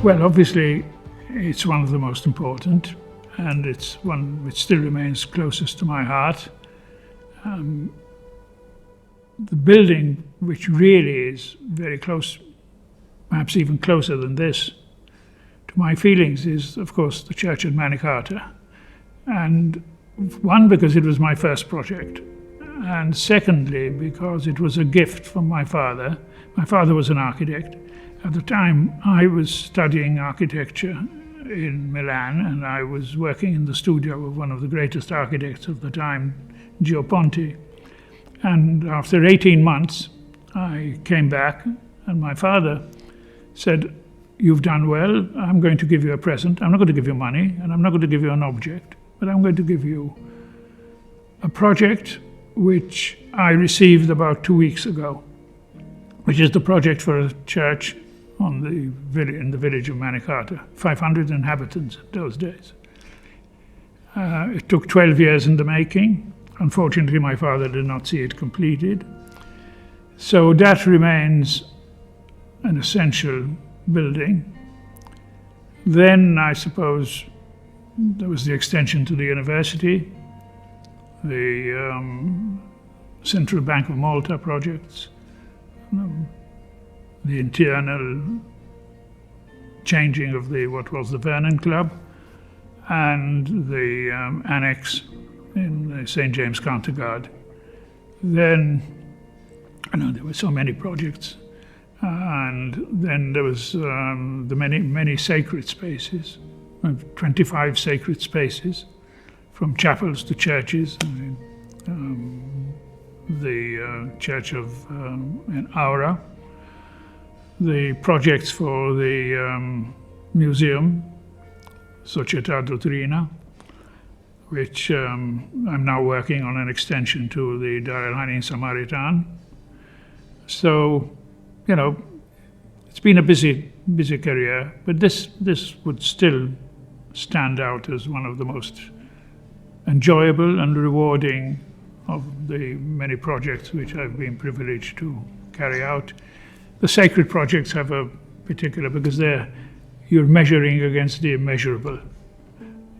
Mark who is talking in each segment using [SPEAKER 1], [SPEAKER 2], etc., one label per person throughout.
[SPEAKER 1] Well, obviously, it's one of the most important, and it's one which still remains closest to my heart. The building, which really is very close, perhaps even closer than this, to my feelings, is, of course, the church at Manicata. And one, because it was my first project, and secondly, because it was a gift from my father. My father was an architect. At the time, I was studying architecture in Milan, and I was working in the studio of one of the greatest architects of the time, Gio Ponti. And after 18 months, I came back, and my father said, "You've done well, I'm going to give you a present. I'm not going to give you money, and I'm not going to give you an object, but I'm going to give you a project which I received about 2 weeks ago, which is the project for a church in the village of Manicata, 500 inhabitants in those days. It took 12 years in the making. Unfortunately, my father did not see it completed. So that remains an essential building. Then, I suppose, there was the extension to the university, the Central Bank of Malta projects, the internal changing of what was the Vernon Club, and the annex in the St. James Counterguard. Then, there were so many projects, and then there was the many sacred spaces, 25 sacred spaces, from chapels to churches. The church of in Aura, the projects for the museum, Società Dottrina, which I'm now working on an extension to the Dar el Hanin Samaritan. So, it's been a busy career, but this would still stand out as one of the most enjoyable and rewarding of the many projects which I've been privileged to carry out. The sacred projects have a particular, because you're measuring against the immeasurable.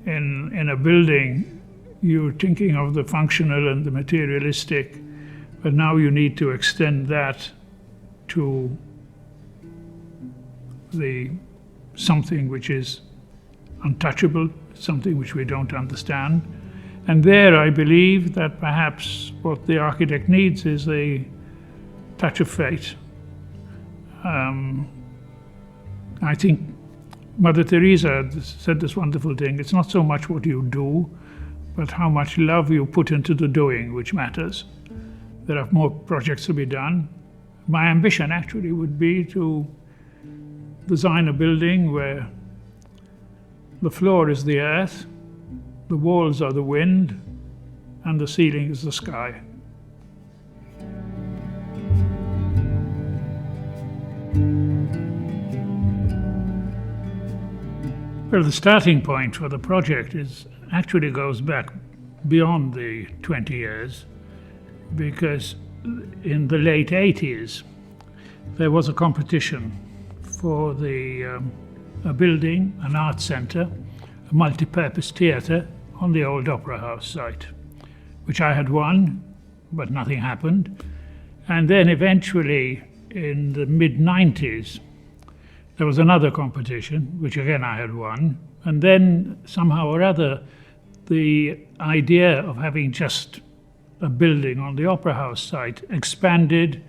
[SPEAKER 1] In a building, you're thinking of the functional and the materialistic, but now you need to extend that to something which is untouchable, something which we don't understand. And there I believe that perhaps what the architect needs is a touch of fate. I think Mother Teresa said this wonderful thing: it's not so much what you do, but how much love you put into the doing which matters. There are more projects to be done. My ambition actually would be to design a building where the floor is the earth, the walls are the wind, and the ceiling is the sky. Well, the starting point for the project actually goes back beyond the 20 years, because in the late 80s there was a competition for a building, an art centre, a multi-purpose theatre on the old Opera House site, which I had won, but nothing happened. And then eventually in the mid-90s there was another competition, which again I had won, and then somehow or other the idea of having just a building on the Opera House site expanded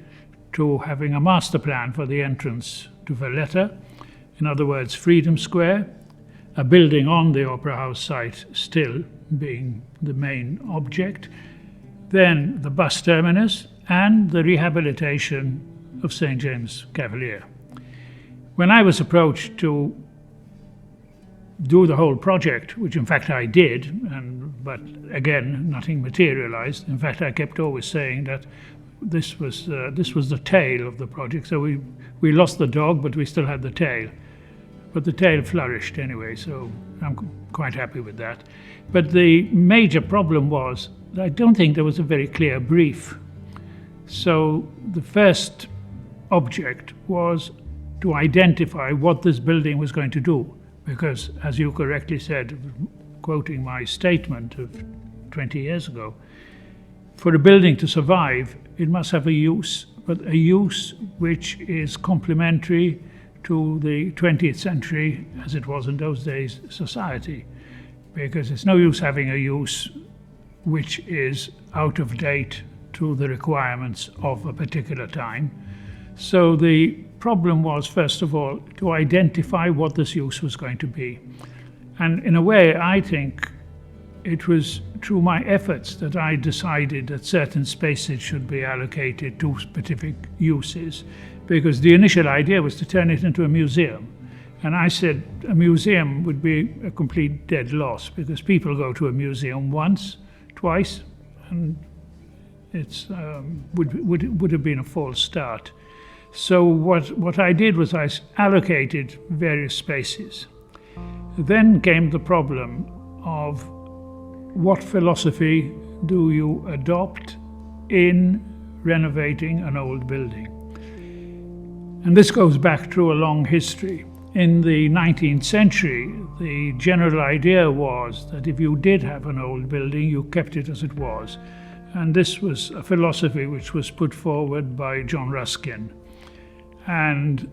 [SPEAKER 1] to having a master plan for the entrance to Valletta, in other words, Freedom Square, a building on the Opera House site still being the main object, then the bus terminus and the rehabilitation of St. James Cavalier. When I was approached to do the whole project, which in fact I did, but again, nothing materialized. In fact, I kept always saying that this was the tail of the project. So we lost the dog, but we still had the tail. But the tail flourished anyway, so I'm quite happy with that. But the major problem was that I don't think there was a very clear brief. So the first object was to identify what this building was going to do. Because, as you correctly said, quoting my statement of 20 years ago, for a building to survive, it must have a use, but a use which is complementary to the 20th century, as it was in those days, society. Because it's no use having a use which is out of date to the requirements of a particular time. So the problem was, first of all, to identify what this use was going to be. And in a way, I think it was through my efforts that I decided that certain spaces should be allocated to specific uses, because the initial idea was to turn it into a museum. And I said a museum would be a complete dead loss, because people go to a museum once, twice, and it would have been a false start. So what I did was I allocated various spaces. Then came the problem of what philosophy do you adopt in renovating an old building? And this goes back through a long history. In the 19th century, the general idea was that if you did have an old building, you kept it as it was. And this was a philosophy which was put forward by John Ruskin. And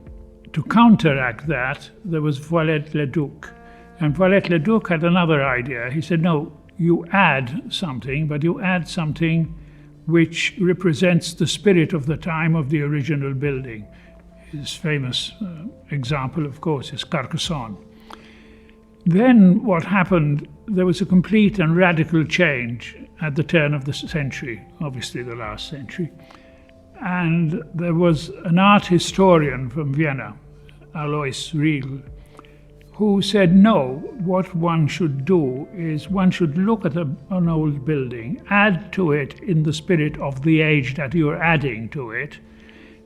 [SPEAKER 1] to counteract that, there was Viollet-le-Duc. And Viollet-le-Duc had another idea. He said, no, you add something, but you add something which represents the spirit of the time of the original building. His famous example, of course, is Carcassonne. Then what happened, there was a complete and radical change at the turn of the century, obviously the last century. And there was an art historian from Vienna, Alois Riegel, who said, no, what one should do is one should look at an old building, add to it in the spirit of the age that you're adding to it,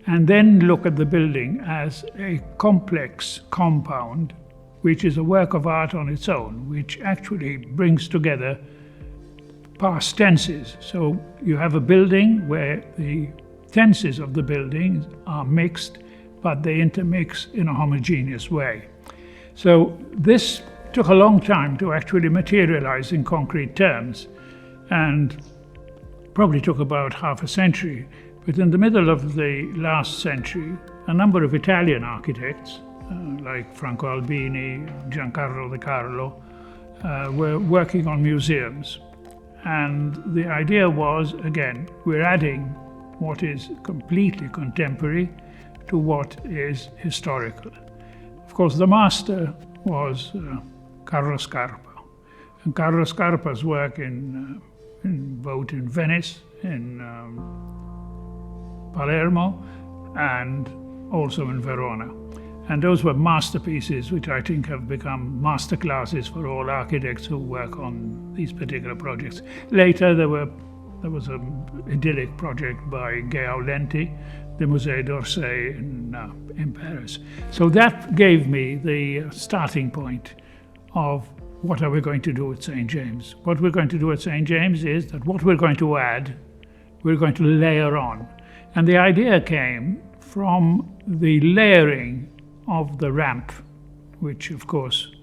[SPEAKER 1] and then look at the building as a complex compound, which is a work of art on its own, which actually brings together past tenses. So you have a building where the tenses of the building are mixed, but they intermix in a homogeneous way. So this took a long time to actually materialize in concrete terms, and probably took about half a century. But in the middle of the last century, a number of Italian architects, like Franco Albini, Giancarlo De Carlo, were working on museums. And the idea was, again, we're adding what is completely contemporary to what is historical. Of course, the master was Carlo Scarpa. And Carlo Scarpa's work both in Venice, in Palermo, and also in Verona. And those were masterpieces which I think have become masterclasses for all architects who work on these particular projects. Later there was an idyllic project by Gao Lenti, the Musée d'Orsay in Paris. So that gave me the starting point of what are we going to do at St. James. What we're going to do at St. James is that what we're going to add, we're going to layer on. And the idea came from the layering of the ramp, which of course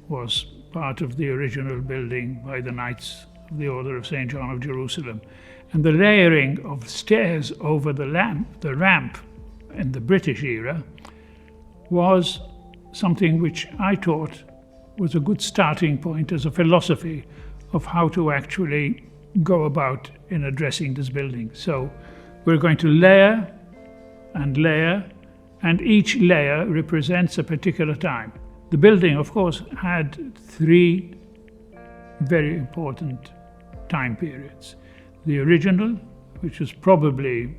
[SPEAKER 1] was part of the original building by the Knights of the Order of St. John of Jerusalem. And the layering of stairs over the ramp in the British era was something which I thought was a good starting point as a philosophy of how to actually go about in addressing this building. So we're going to layer and layer, and each layer represents a particular time. The building, of course, had three very important time periods. The original, which was probably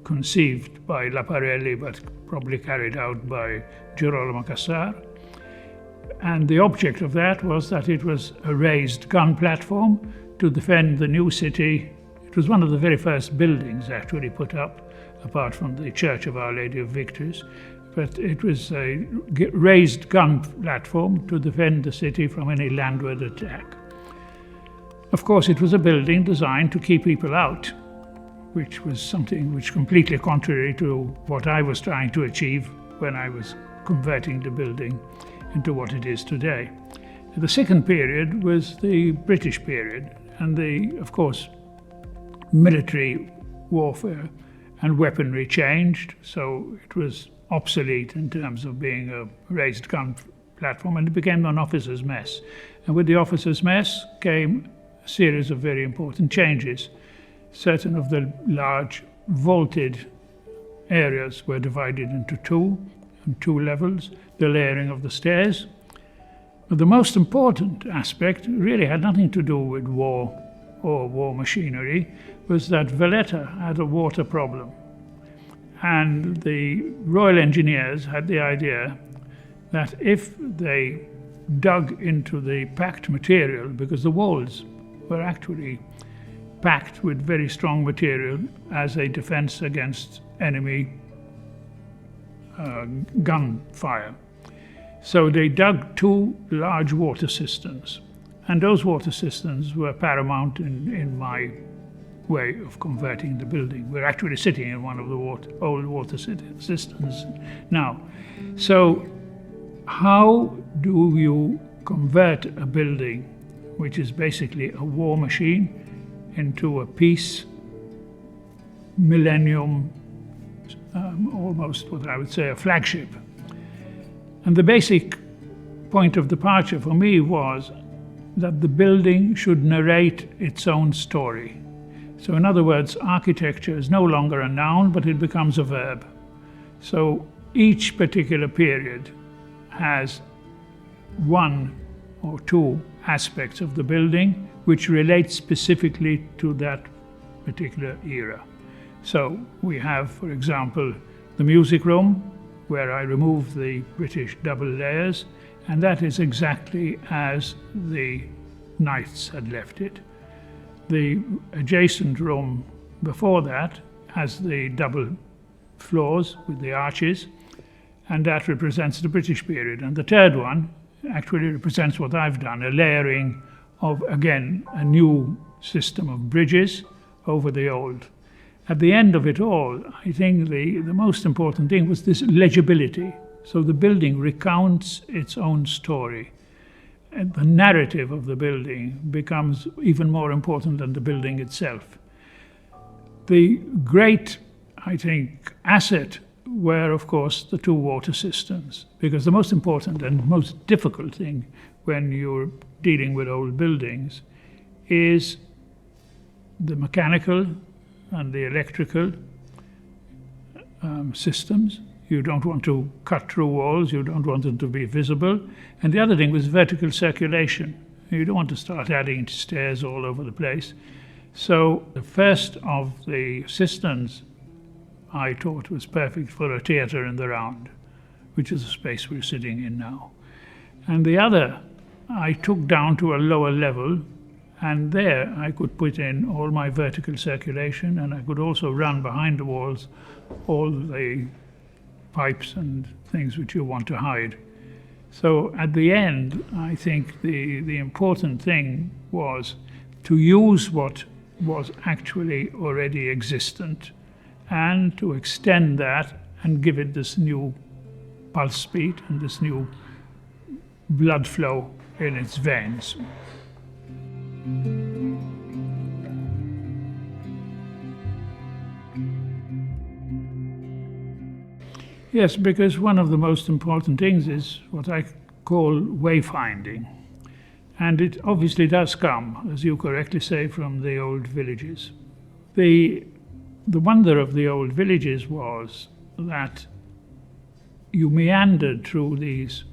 [SPEAKER 1] conceived by Laparelli, but probably carried out by Girolamo Cassar. And the object of that was that it was a raised gun platform to defend the new city. It was one of the very first buildings actually put up, apart from the Church of Our Lady of Victories. But it was a raised gun platform to defend the city from any landward attack. Of course, it was a building designed to keep people out, which was something which completely contrary to what I was trying to achieve when I was converting the building into what it is today. The second period was the British period, and of course, military warfare and weaponry changed, so it was obsolete in terms of being a raised gun platform, and it became an officer's mess. And with the officer's mess came a series of very important changes. Certain of the large vaulted areas were divided into two levels, the layering of the stairs. But the most important aspect really had nothing to do with war or war machinery, was that Valletta had a water problem. And the Royal Engineers had the idea that if they dug into the packed material, because the walls were actually packed with very strong material as a defense against enemy gunfire. So they dug two large water cisterns, and those water cisterns were paramount in my way of converting the building. We're actually sitting in one of the old water cisterns now. So how do you convert a building, which is basically a war machine, into a peace, millennium, almost what I would say a flagship? And the basic point of departure for me was that the building should narrate its own story. So in other words, architecture is no longer a noun, but it becomes a verb. So each particular period has one or two aspects of the building which relate specifically to that particular era. So we have, for example, the music room, where I removed the British double layers, and that is exactly as the Knights had left it. The adjacent room before that has the double floors with the arches, and that represents the British period. And the third one actually represents what I've done, a layering of, again, a new system of bridges over the old. At the end of it all, I think the most important thing was this legibility. So the building recounts its own story. And the narrative of the building becomes even more important than the building itself. The great, I think, asset were, of course, the two water cisterns, because the most important and most difficult thing when you're dealing with old buildings is the mechanical and the electrical systems. You don't want to cut through walls, you don't want them to be visible. And the other thing was vertical circulation. You don't want to start adding stairs all over the place. So the first of the cisterns I thought was perfect for a theatre in the round, which is the space we're sitting in now. And the other I took down to a lower level, and there I could put in all my vertical circulation, and I could also run behind the walls all the pipes and things which you want to hide. So at the end, I think the important thing was to use what was actually already existent and to extend that and give it this new pulse speed and this new blood flow in its veins. Yes, because one of the most important things is what I call wayfinding. And it obviously does come, as you correctly say, from the old villages. The wonder of the old villages was that you meandered through these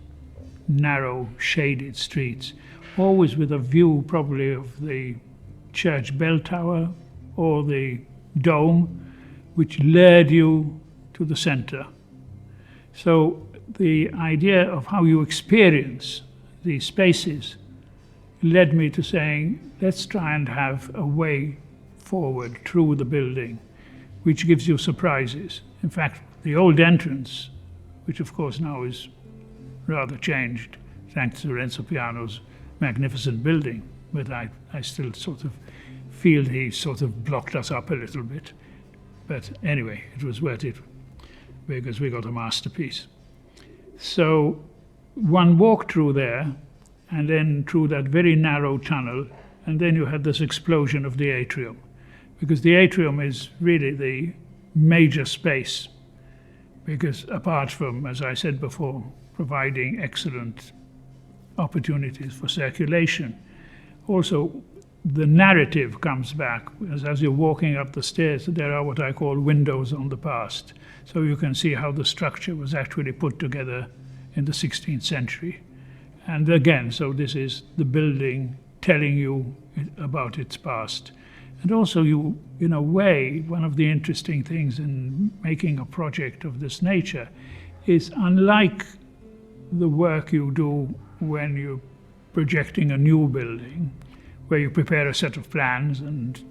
[SPEAKER 1] narrow, shaded streets, always with a view probably of the church bell tower or the dome, which lured you to the center. So the idea of how you experience these spaces led me to saying, let's try and have a way forward through the building, which gives you surprises. In fact, the old entrance, which of course now is rather changed, thanks to Renzo Piano's magnificent building, but I still sort of feel he sort of blocked us up a little bit. But anyway, it was worth it. because we got a masterpiece. So one walked through there, and then through that very narrow tunnel, and then you had this explosion of the atrium, because the atrium is really the major space, because apart from, as I said before, providing excellent opportunities for circulation, also the narrative comes back. As you're walking up the stairs, there are what I call windows on the past. So you can see how the structure was actually put together in the 16th century. And again, so this is the building telling you about its past. And also you, in a way, one of the interesting things in making a project of this nature is, unlike the work you do when you're projecting a new building, where you prepare a set of plans and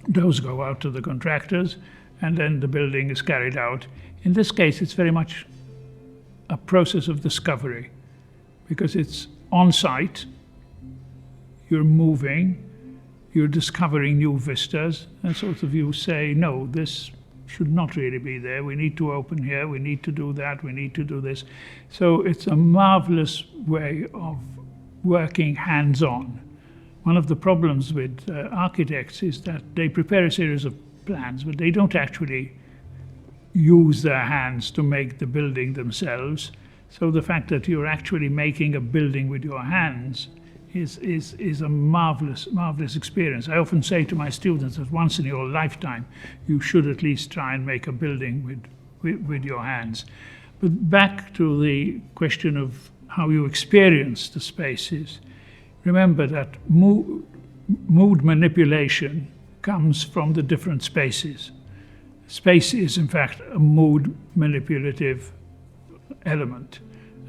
[SPEAKER 1] those go out to the contractors and then the building is carried out. In this case, it's very much a process of discovery, because it's on site, you're moving, you're discovering new vistas, and sort of you say, no, this should not really be there. We need to open here, we need to do that, we need to do this. So it's a marvelous way of working hands-on. One of the problems with architects is that they prepare a series of plans, but they don't actually use their hands to make the building themselves. So the fact that you're actually making a building with your hands is a marvelous, marvelous experience. I often say to my students that once in your lifetime, you should at least try and make a building with your hands. But back to the question of how you experience the spaces. Remember that mood manipulation comes from the different spaces. Space is, in fact, a mood manipulative element.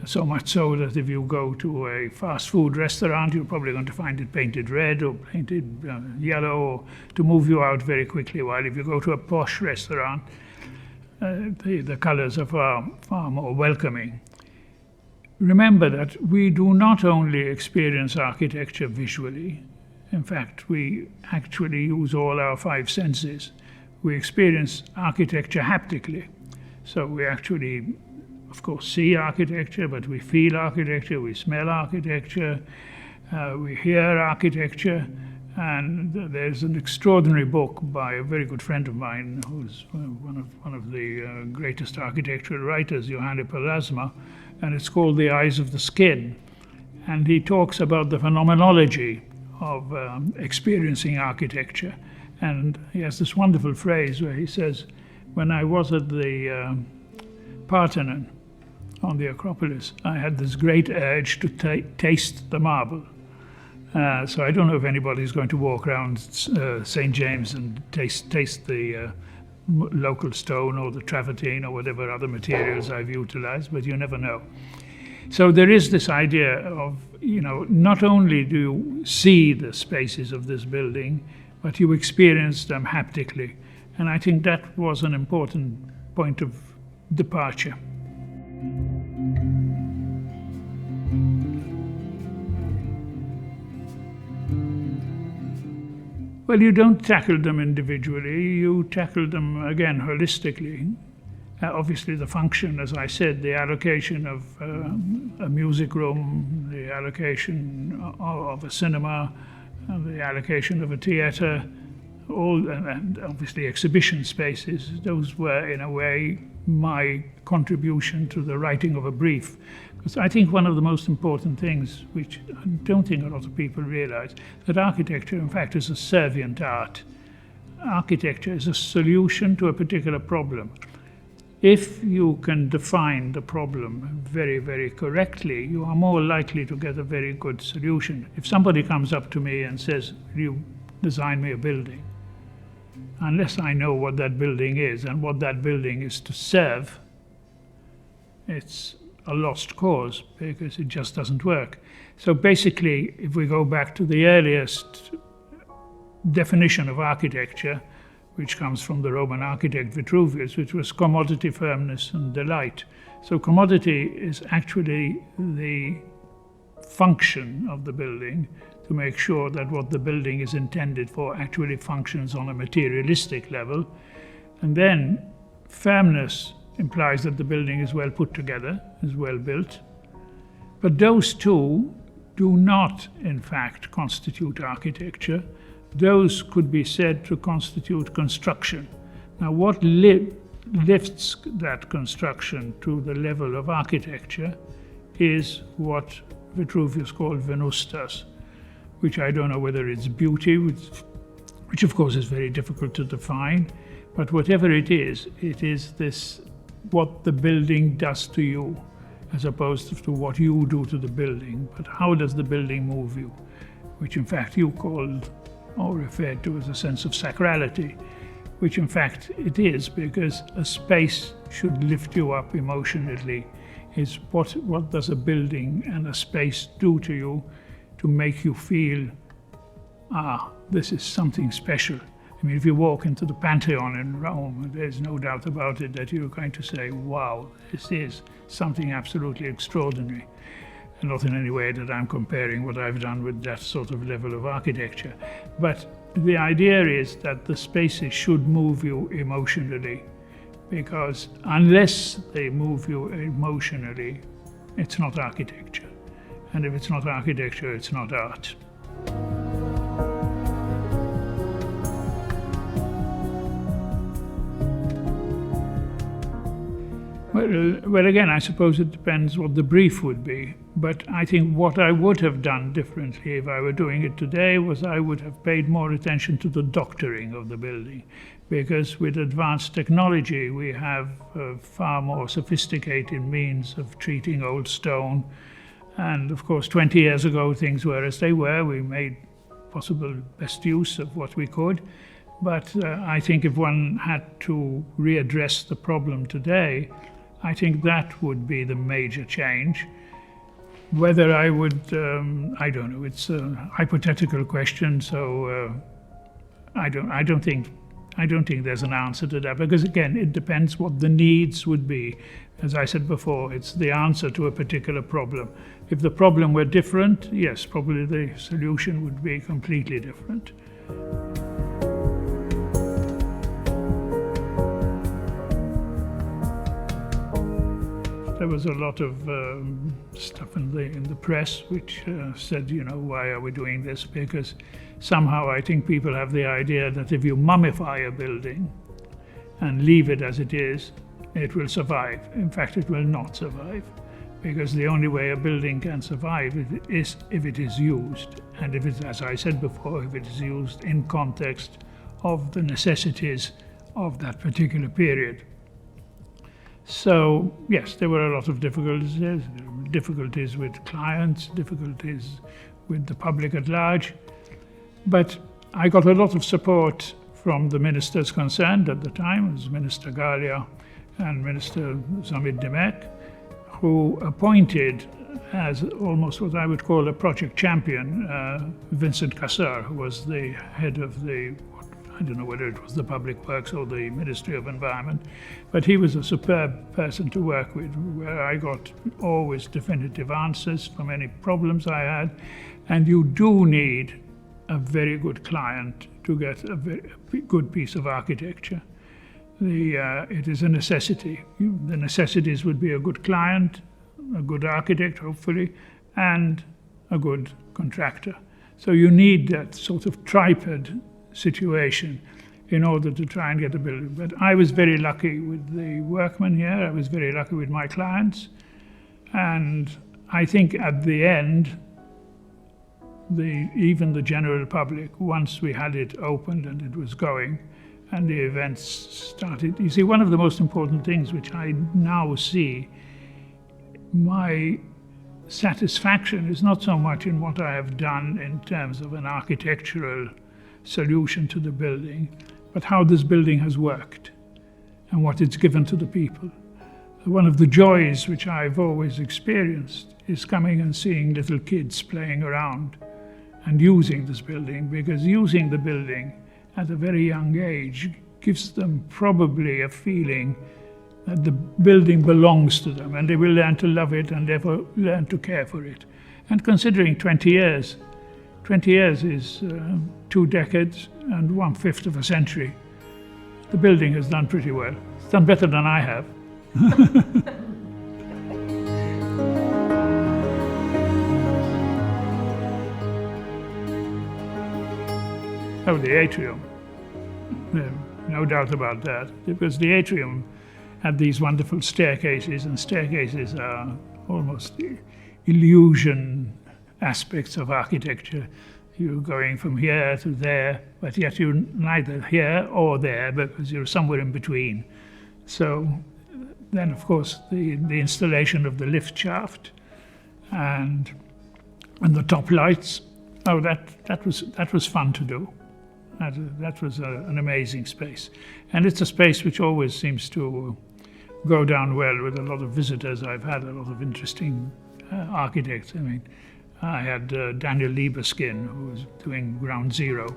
[SPEAKER 1] So much so that if you go to a fast food restaurant, you're probably going to find it painted red or painted yellow, or to move you out very quickly. While if you go to a posh restaurant, the colors are far more welcoming. Remember that we do not only experience architecture visually. In fact, we actually use all our five senses. We experience architecture haptically. So we actually, of course, see architecture, but we feel architecture, we smell architecture, we hear architecture. And there's an extraordinary book by a very good friend of mine, who's one of the greatest architectural writers, Johannes Palasma, and it's called The Eyes of the Skin. And he talks about the phenomenology of experiencing architecture. And he has this wonderful phrase where he says, when I was at the Parthenon on the Acropolis, I had this great urge to taste the marble. So I don't know if anybody's going to walk around St. James and taste the local stone or the travertine or whatever other materials I've utilized, but you never know. So there is this idea of, not only do you see the spaces of this building, but you experience them haptically. And I think that was an important point of departure. Well, you don't tackle them individually, you tackle them, again, holistically. Obviously, the function, as I said, the allocation of a music room, the allocation of a cinema, the allocation of a theatre, and obviously exhibition spaces. Those were, in a way, my contribution to the writing of a brief. Because I think one of the most important things, which I don't think a lot of people realize, that architecture, in fact, is a servient art. Architecture is a solution to a particular problem. If you can define the problem very, very correctly, you are more likely to get a very good solution. If somebody comes up to me and says, "Will you design me a building?" Unless I know what that building is and what that building is to serve, it's a lost cause, because it just doesn't work. So basically, if we go back to the earliest definition of architecture, which comes from the Roman architect Vitruvian, which was commodity, firmness, and delight. So commodity is actually the function of the building, to make sure that what the building is intended for actually functions on a materialistic level. And then firmness implies that the building is well put together, is well built. But those two do not, in fact, constitute architecture. Those could be said to constitute construction. Now, what lifts that construction to the level of architecture is what Vitruvius called Venustas, which I don't know whether it's beauty, which of course is very difficult to define, but whatever it is this, what the building does to you, as opposed to what you do to the building. But how does the building move you? Which in fact you called or referred to as a sense of sacrality, which in fact it is, because a space should lift you up emotionally. Is what does a building and a space do to you to make you feel, this is something special. I mean, if you walk into the Pantheon in Rome, there's no doubt about it that you're going to say, wow, this is something absolutely extraordinary. And not in any way that I'm comparing what I've done with that sort of level of architecture. But the idea is that the spaces should move you emotionally, because unless they move you emotionally, it's not architecture. And if it's not architecture, it's not art. Well, again, I suppose it depends what the brief would be. But I think what I would have done differently if I were doing it today was I would have paid more attention to the doctoring of the building. Because with advanced technology, we have far more sophisticated means of treating old stone. And of course, 20 years ago, things were as they were. We made possible best use of what we could. But I think if one had to readdress the problem today, I think that would be the major change. Whether I would, I don't know. It's a hypothetical question, so I don't think there's an answer to that, because again, it depends what the needs would be. As I said before, it's the answer to a particular problem. If the problem were different, yes, probably the solution would be completely different. There was a lot of stuff in the press which said, why are we doing this? Because somehow I think people have the idea that if you mummify a building and leave it as it is, it will survive. In fact, it will not survive, because the only way a building can survive is if it is used. And if it's, as I said before, if it is used in context of the necessities of that particular period. So, yes, there were a lot of difficulties with clients, difficulties with the public at large. But I got a lot of support from the ministers concerned at the time. It was Minister Galia and Minister Zamid Demek, who appointed as almost what I would call a project champion, Vincent Cassar, who was the head of I don't know whether it was the Public Works or the Ministry of Environment, but he was a superb person to work with, where I got always definitive answers from any problems I had. And you do need a very good client to get a very good piece of architecture. It is a necessity. The necessities would be a good client, a good architect, hopefully, and a good contractor. So you need that sort of tripod situation in order to try and get a building. But I was very lucky with the workmen here. I was very lucky with my clients. And I think at the end, even the general public, once we had it opened and it was going, and the events started. You see, one of the most important things which I now see, my satisfaction is not so much in what I have done in terms of an architectural solution to the building, but how this building has worked and what it's given to the people. One of the joys which I've always experienced is coming and seeing little kids playing around and using this building, because using the building at a very young age gives them probably a feeling that the building belongs to them, and they will learn to love it and therefore learn to care for it. And considering 20 years is 2 decades and 1/5 of a century, the building has done pretty well. It's done better than I have. Oh, the atrium. No doubt about that. Because the atrium had these wonderful staircases, and staircases are almost illusion aspects of architecture. You're going from here to there, but yet you're neither here or there because you're somewhere in between. So then, of course, the installation of the lift shaft and the top lights. Oh, that was fun to do. That was an amazing space, and it's a space which always seems to go down well with a lot of visitors. I've had a lot of interesting architects. I mean, I had Daniel Liebeskind, who was doing Ground Zero,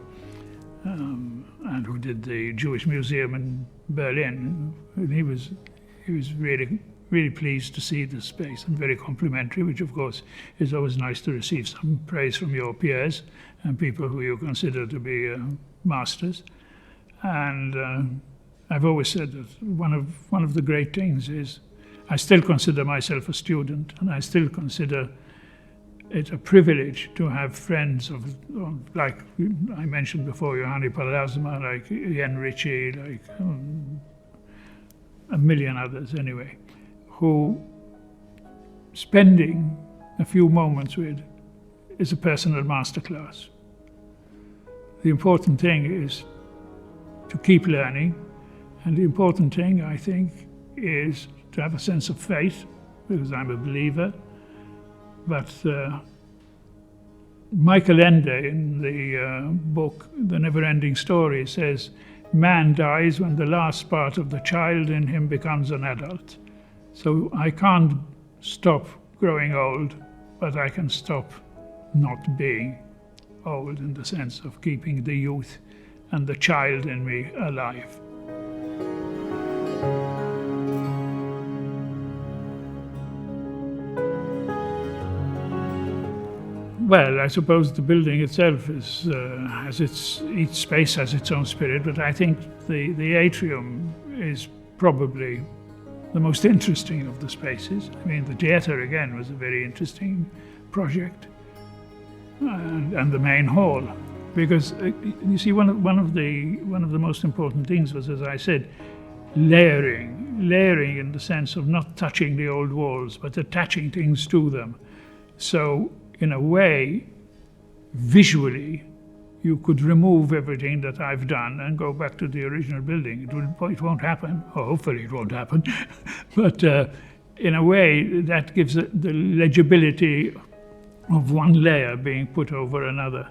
[SPEAKER 1] and who did the Jewish Museum in Berlin. And he was really pleased to see the space and very complimentary, which of course is always nice to receive some praise from your peers and people who you consider to be masters. And I've always said that one of the great things is I still consider myself a student, and I still consider it a privilege to have friends like I mentioned before, Johanni Palasma, like Ian Ritchie, like a million others anyway, who spending a few moments with is a personal masterclass. The important thing is to keep learning, and the important thing, I think, is to have a sense of faith, because I'm a believer. But Michael Ende, in the book The Never-Ending Story, says, man dies when the last part of the child in him becomes an adult. So I can't stop growing old, but I can stop not being old, in the sense of keeping the youth and the child in me alive. Well, I suppose the building itself each space has its own spirit, but I think the atrium is probably the most interesting of the spaces. I mean, the theatre again was a very interesting project, and the main hall, because you see, one of the most important things was, as I said, layering in the sense of not touching the old walls, but attaching things to them. So, in a way, visually, you could remove everything that I've done and go back to the original building. It won't happen, or hopefully it won't happen, but in a way that gives the legibility of one layer being put over another.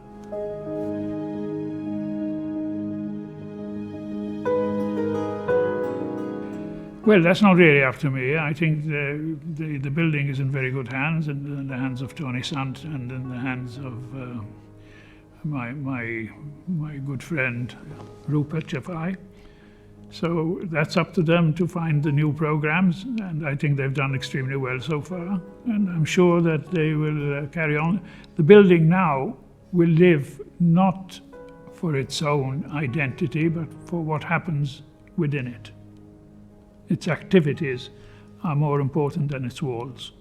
[SPEAKER 1] Well, that's not really up to me. I think the building is in very good hands, in the hands of Tony Sant and in the hands of my good friend Rupert Chafai. So that's up to them to find the new programs, and I think they've done extremely well so far. And I'm sure that they will carry on. The building now will live not for its own identity, but for what happens within it. Its activities are more important than its walls.